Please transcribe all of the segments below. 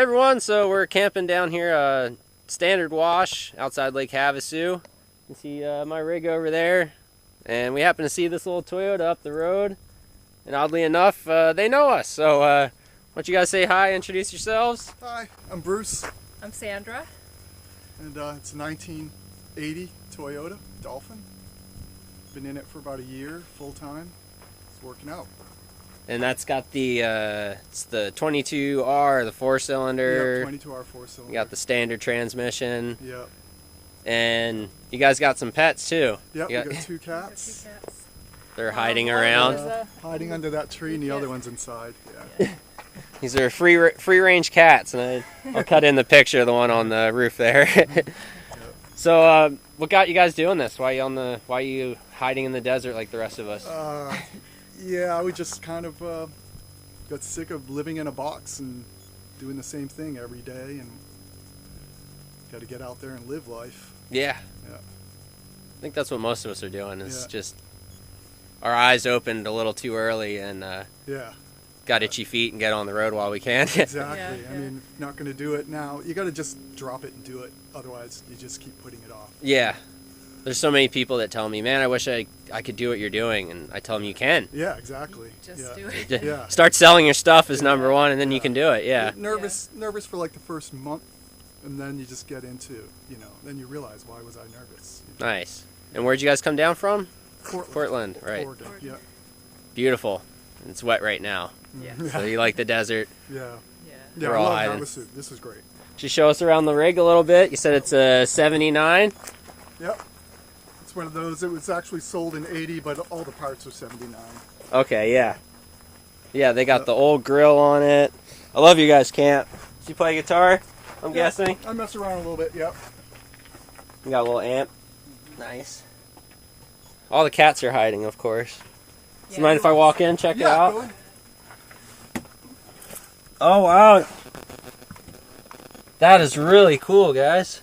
Hey everyone, so we're camping down here, Standard Wash outside Lake Havasu. You can see my rig over there, and we happen to see this little Toyota up the road. And oddly enough, they know us. So why don't you guys say hi, introduce yourselves? Hi, I'm Bruce. I'm Sandra. And it's a 1980 Toyota Dolphin. Been in it for about a year, full time. It's working out. And that's got the it's the 22R, the 4-cylinder. Yep, 22R 4-cylinder. You got the standard transmission. Yep. And you guys got some pets too. Yep, we got two cats. They're hiding around. Hiding under that tree, and the other one's inside. Yeah. These are free range cats, and I'll cut in the picture of the one on the roof there. Yep. So, what got you guys doing this? Why are you hiding in the desert like the rest of us? Yeah, we just kind of got sick of living in a box and doing the same thing every day, and got to get out there and live life. Yeah. Yeah. I think that's what most of us are doing. Is just our eyes opened a little too early and got itchy feet and get on the road while we can. Exactly. I mean, if you're not going to do it now, you got to just drop it and do it. Otherwise, you just keep putting it off. Yeah. There's so many people that tell me, man, I wish I could do what you're doing, and I tell them you can. Yeah, exactly. Just do it. Yeah. Start selling your stuff is number one, and then you can do it. Yeah. Nervous for like the first month, and then you just get into, then you realize, why was I nervous? Nice. And where'd you guys come down from? Portland, right. Oregon. Yeah. Beautiful. It's wet right now. Yeah. So you like the desert. Yeah. We're Yeah, I all love hiding. Havasu. This is great. Just show us around the rig a little bit. You said it's a 79. Yep. It's one of those. It was actually sold in 80, but all the parts are 79. Okay, yeah. Yeah, they got the old grill on it. I love you guys camp. Do you play guitar, I'm guessing? I mess around a little bit, yep. You got a little amp. Nice. All the cats are hiding, of course. Do you mind if I walk in, check it out? Go ahead. Oh, wow. That is really cool, guys.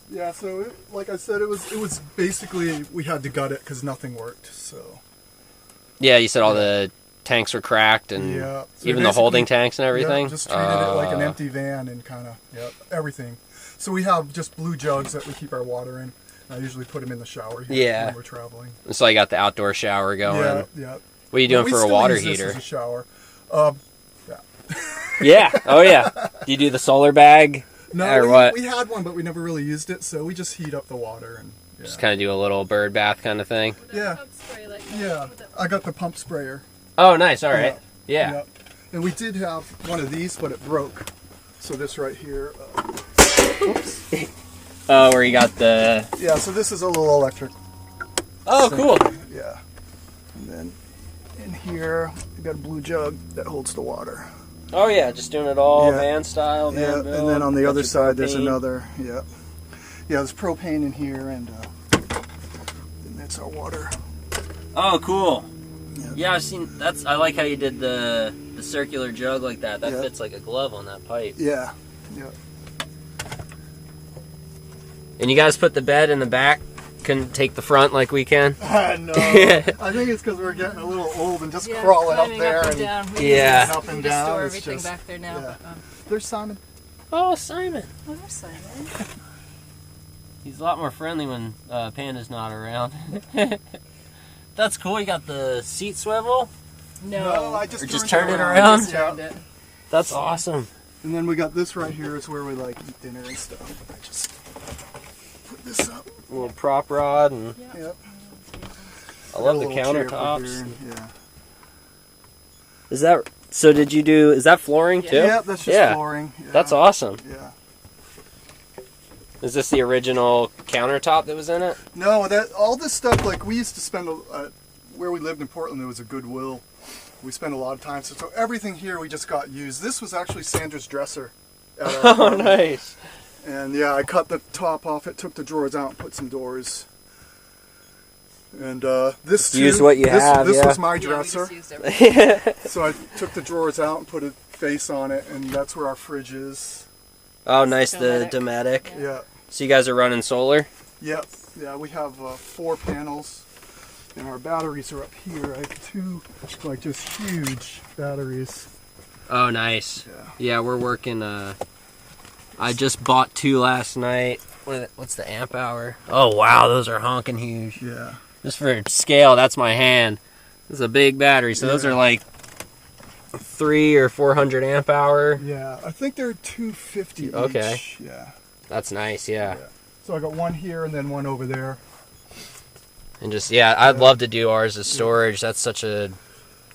Yeah, so like I said, it was basically, we had to gut it because nothing worked, so. Yeah, you said all the tanks were cracked and So even the holding tanks and everything? Yeah, just treated it like an empty van and kind of, everything. So we have just blue jugs that we keep our water in. I usually put them in the shower here when we're traveling. So you got the outdoor shower going. Yeah. What are you doing for a water heater? This as a shower. Yeah. Oh, yeah. Do you do the solar bag? No, or what? We had one, but we never really used it, so we just heat up the water and just kind of do a little bird bath kind of thing. Yeah. I got the pump sprayer. Oh, nice. All right. Yeah. And we did have one of these, but it broke. So this right here. Oops. Oh, where you got the... Yeah, so this is a little electric. Oh, cool. Yeah. And then in here, you got a blue jug that holds the water. Oh, yeah, just doing it all van style. Van build. And then on the other side, propane. there's another. Yeah, there's propane in here, and that's our water. Oh, cool. Yeah, I've seen... I like how you did the circular jug like that. That fits like a glove on that pipe. Yeah. And you guys put the bed in the back? Couldn't take the front like we can? No. I think it's because we're getting a little old and just crawling up there. Up and down. Up and We down. store everything back there now. Yeah. But, There's Simon. Oh, Simon. Oh, there's Simon. He's a lot more friendly when Panda's not around. That's cool. You got the seat swivel? No, I just turned it around? Just turned it. That's awesome. And then we got this right here is where we like eat dinner and stuff. I just put this up. A little prop rod and Yep. I love the countertops. Yeah. Is that so? Did you do? Is that flooring too? Yeah, that's just flooring. Yeah. That's awesome. Yeah. Is this the original countertop that was in it? No, all this stuff, like we used to spend where we lived in Portland, there was a Goodwill. We spent a lot of time, so everything here we just got used. This was actually Sandra's dresser. Oh, nice. And yeah, I cut the top off it, took the drawers out, and put some doors. And this too, use what you have. This was my dresser. We just used everything. So I took the drawers out and put a face on it, and that's where our fridge is. Oh, nice. The Dometic. Yeah. So you guys are running solar? Yep. Yeah, we have 4 panels, and our batteries are up here. I have 2, like, just huge batteries. Oh, nice. Yeah. Yeah, we're working. I just bought 2 last night. What's the amp hour? Oh, wow, those are honking huge. Yeah. Just for scale, that's my hand. This is a big battery, so those are like 300 or 400 amp hour. Yeah, I think they're 250 Okay. each. Yeah. That's nice, yeah. So I got one here and then one over there. And just, I'd love to do ours as storage. That's such a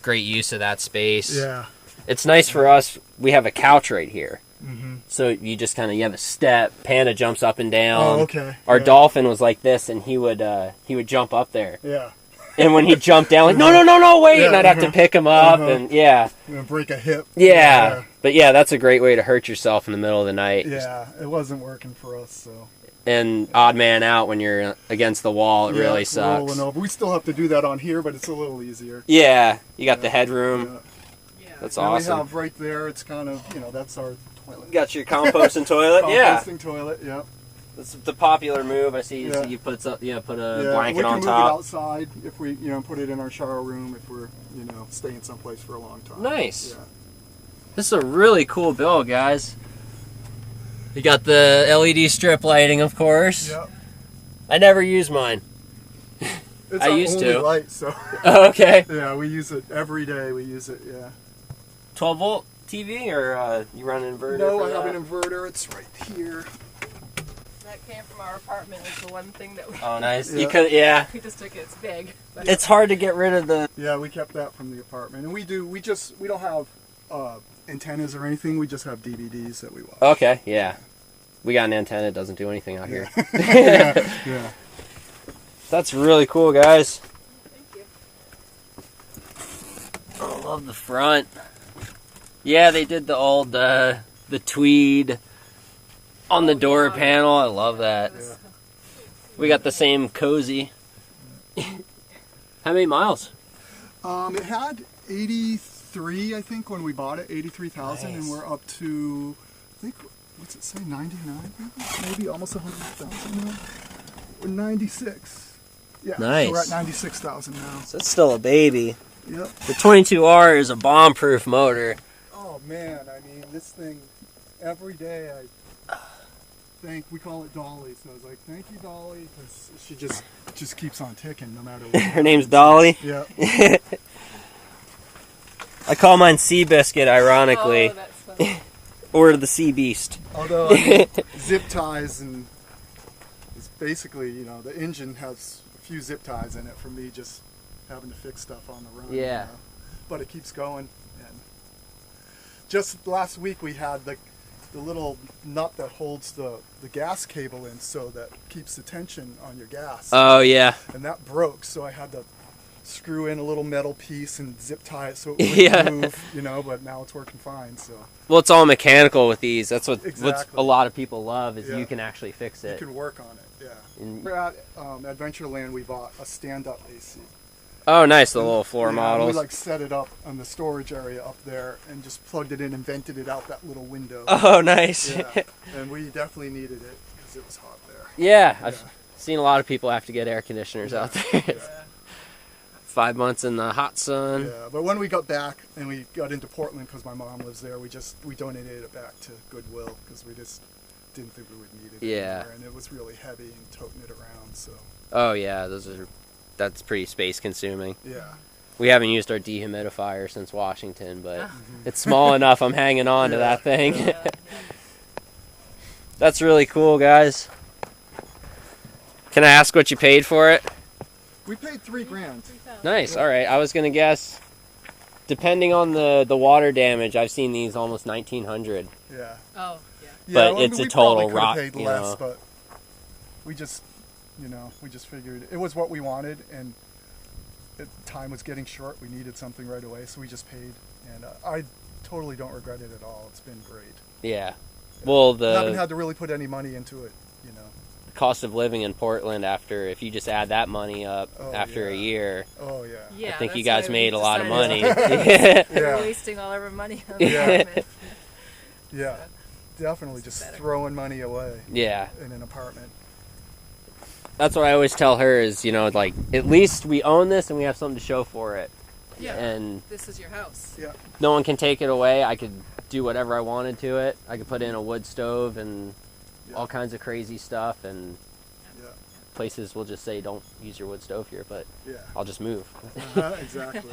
great use of that space. Yeah. It's nice for us. We have a couch right here. Mm-hmm. So you just kind of, you have a step. Panda jumps up and down. Oh, okay. Our Yeah. Dolphin was like this, and he would jump up there. Yeah. And when he jumped down, like, no, wait, and I'd have to pick him up, and I'm gonna break a hip. Yeah. But yeah, that's a great way to hurt yourself in the middle of the night. Yeah, it wasn't working for us, so. And odd man out when you're against the wall, it really sucks. Rolling over. We still have to do that on here, but it's a little easier. Yeah, you got the headroom. Yeah. That's And awesome. we have right there, it's kind of, that's our toilet. You got your composting toilet, Composting toilet, yeah. That's the popular move. I see Yeah. you put a Yeah, blanket we can on move top. it outside if we, put it in our shower room if we're, staying someplace for a long time. Nice. Yeah. This is a really cool build, guys. You got the LED strip lighting, of course. Yep. I never use mine. It's I our used only to. light, so. Oh, okay. Yeah, we use it every day. We use it, yeah. 12 volt TV, or you run an inverter? No, for I have that? an inverter. It's right here. That came from our apartment. It's the one thing that we. Oh, nice. Yeah. You could, yeah. We just took it. It's big. But It's hard to get rid of the. Yeah, we kept that from the apartment, and we don't have antennas or anything. We just have DVDs that we watch. Okay, yeah. We got an antenna that doesn't do anything out here. Yeah. That's really cool, guys. Thank you. I love the front. Yeah, they did the old the tweed on the door panel. I love that. Yeah. We got the same cozy. How many miles? It had 83, I think, when we bought it, 83,000, Nice. and we're up to, I think, what's it say, 99? Maybe almost 100,000 now. We're 96. Yeah, Nice. so we're at 96,000 now. So it's still a baby. Yep. The 22R is a bomb-proof motor. Oh man, I mean, this thing, every day we call it Dolly, so I was like, thank you, Dolly, because she just keeps on ticking no matter what. Her name's Dolly. Yeah. I call mine Sea Biscuit, ironically, Oh, that's funny. or the Sea Beast. Although, I mean, zip ties, and it's basically, the engine has a few zip ties in it for me just having to fix stuff on the run. Yeah. But it keeps going. And just last week we had the little nut that holds the gas cable in, so that keeps the tension on your gas. Oh, yeah. And that broke, so I had to screw in a little metal piece and zip tie it so it wouldn't move, but now it's working fine. So Well, it's all mechanical with these. That's what Exactly. a lot of people love, is Yeah. you can actually fix you it. can work on it, yeah. And- We're at Adventureland, we bought a stand-up AC. Oh, nice, the little floor Yeah, models. We set it up on the storage area up there and just plugged it in and vented it out that little window. Oh, nice. Yeah, and we definitely needed it because it was hot there. Yeah, I've seen a lot of people have to get air conditioners out there. Yeah. 5 months in the hot sun. Yeah, but when we got back and we got into Portland because my mom lives there, we donated it back to Goodwill because we just didn't think we would need it Yeah. anymore, and it was really heavy and toting it around. So Oh, yeah, that's pretty space consuming. yeah, We haven't used our dehumidifier since Washington, but it's small enough I'm hanging on to Yeah, that thing. Yeah. That's really cool, guys. Can I ask what you paid for it? we paid $3,000. Nice. All right. I was gonna guess, depending on the water damage, I've seen these almost 1900. Yeah, Oh, yeah. But well, it's a we total probably could've rock, Paid you less, know. but we just figured it was what we wanted, and time was getting short. We needed something right away, so we just paid, and I totally don't regret it at all. It's been great. Yeah. Well, I haven't the had to really put any money into it, cost of living in Portland, if you just add that money up Oh, after a yeah. year, Oh yeah. Yeah, I think you that's guys why we made a lot of money. decided Yeah. We're wasting all of our money on the Yeah. apartment. Yeah, definitely just better. throwing money away Yeah. in an apartment. That's what I always tell her is, like, at least we own this and we have something to show for it. Yeah. and This is your house. Yeah. no one can take it away. I could do whatever I wanted to it. I could put in a wood stove and Yeah. all kinds of crazy stuff, and Yeah. places will just say don't use your wood stove here, but Yeah. I'll just move. Exactly.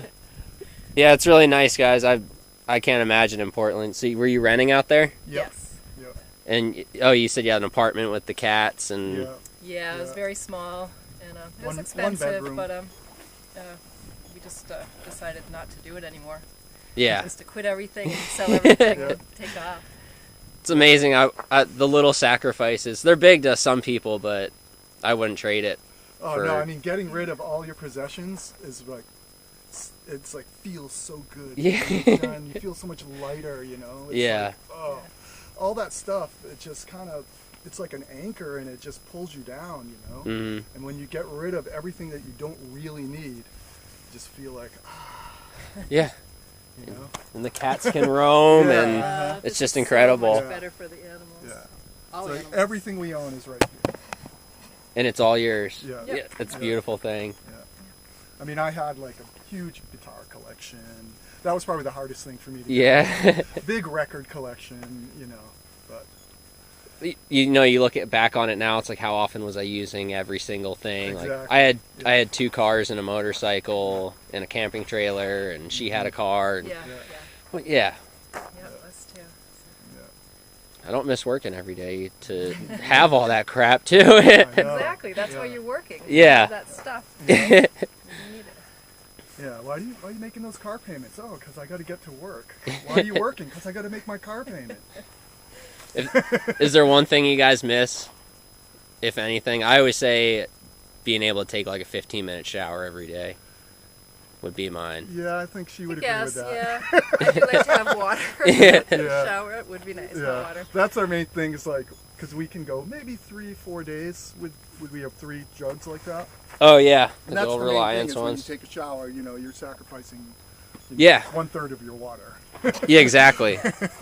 Yeah, it's really nice, guys. I can't imagine in Portland. See, were you renting out there? Yep. Yes. Yep. And oh, you said you had an apartment with the cats and Yeah. Yeah, it was Yeah. very small, and it was One expensive, bedroom. but we just decided not to do it anymore. yeah. Just to quit everything and sell everything Yeah. and take off. It's amazing. The little sacrifices. They're big to some people, but I wouldn't trade it. Oh For- no! I mean, getting rid of all your possessions is like, it's like feels so good. Yeah. And you feel so much lighter, you know. It's Yeah. Like, oh, all that stuff. It just kind of, it's like an anchor, and it just pulls you down, you know. Mhm. And when you get rid of everything that you don't really need, you just feel like, Yeah. you know. And the cats can roam, Yeah. and This it's just is incredible. So much Yeah. better for the animals. Yeah. All So animals. everything we own is right here. And it's all yours. Yeah. Yep. Yeah, it's a Yeah. beautiful thing. I mean, I had like a huge guitar collection. That was probably the hardest thing for me to Yeah. get. Big record collection, you know. But You know, you look back on it now, it's like, how often was I using every single thing? Like Exactly. I had 2 cars and a motorcycle and a camping trailer, and she had a car. And, Yeah, Yeah. well, yeah. yeah, us too. yeah. I don't miss working every day to have all that crap too. I know. Exactly. That's why Yeah. you're working. Yeah. That stuff. Yeah. You need it. Yeah, why are you making those car payments? Oh, because I got to get to work. Why are you working? Because I got to make my car payment. Is there one thing you guys miss, if anything? I always say being able to take like a 15-minute shower every day would be mine. Yeah, I think she would agree Yes, with that. yeah. I'd like to have water. Yeah. Yeah. Shower, it would be nice. Hot Yeah, water. that's our main thing. Is like, because we can go maybe 3-4 days with we have 3 jugs like that. Oh yeah, And the that's old the main thing Reliance is when you ones. take a shower, you know, you're sacrificing Yeah. 1/3 of your water. Yeah, exactly.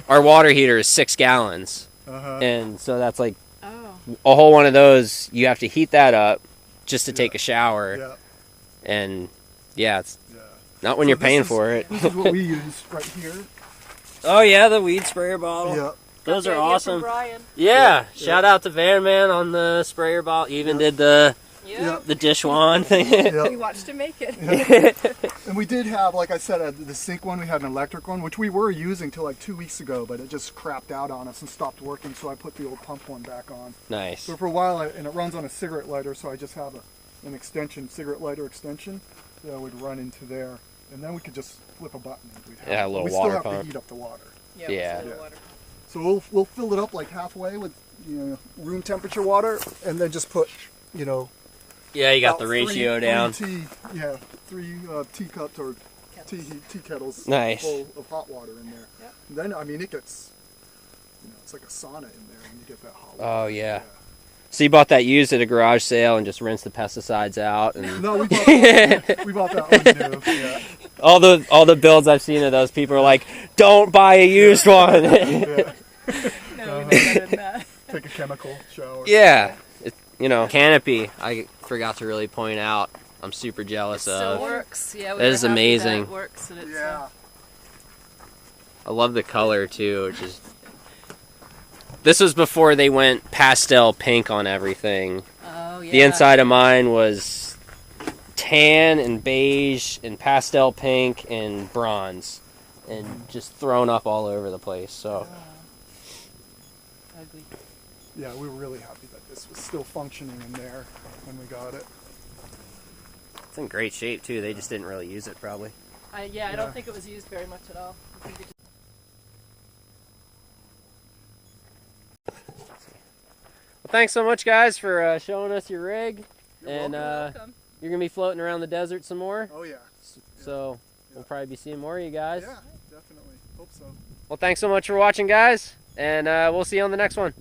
Our water heater is 6 gallons, Uh-huh. and so that's like Oh. a whole one of those. You have to heat that up just to Yeah. take a shower, Yeah, and yeah, it's yeah. not when So you're this paying is- for it. This is what we use right here. Oh yeah, the weed sprayer bottle. Yeah. Those Got are the idea from awesome. Brian. Yeah, Yeah. shout out to Van Man on the sprayer bottle. He even did the Yeah. dish wand thing. Yeah. We watched him make it. And we did have, like I said, the sink one. We had an electric one, which we were using till like 2 weeks ago, but it just crapped out on us and stopped working. So I put the old pump one back on. Nice. So for a while, and it runs on a cigarette lighter, so I just have an extension, cigarette lighter extension, that would run into there, and then we could just flip a button. And we'd have Yeah, a little we water still have pump. to heat up the water. Yeah. Yeah. With a little Yeah. water. So we'll fill it up like halfway with room temperature water, and then just put Yeah, you got about the ratio down. three teacups or tea kettles Nice. full of hot water in there. Yep. And then it gets it's like a sauna in there when you get that hot Oh water. yeah. So you bought that used at a garage sale and just rinsed the pesticides out, and No, we bought that one new. Yeah. all the builds I've seen of those people are like, don't buy a used one. Yeah. No, we know better than that. Take a chemical shower. Yeah, canopy. I forgot to really point out. I'm super jealous Still of. works. Yeah. We That were is happy amazing. That it works and it's, Yeah. I love the color too. This was before they went pastel pink on everything. oh yeah. The inside of mine was tan and beige and pastel pink and bronze, and just thrown up all over the place. So Ugly. Yeah, we were really happy that this was still functioning in there when we got it. it's in great shape too. They just didn't really use it probably. I Yeah. don't think it was used very much at all. I think it just Well, thanks so much, guys, for showing us your rig. You're And welcome. you're gonna be floating around the desert some more. Oh yeah. So we'll probably be seeing more of you guys. Yeah, definitely. Hope so. Well, thanks so much for watching, guys, and we'll see you on the next one.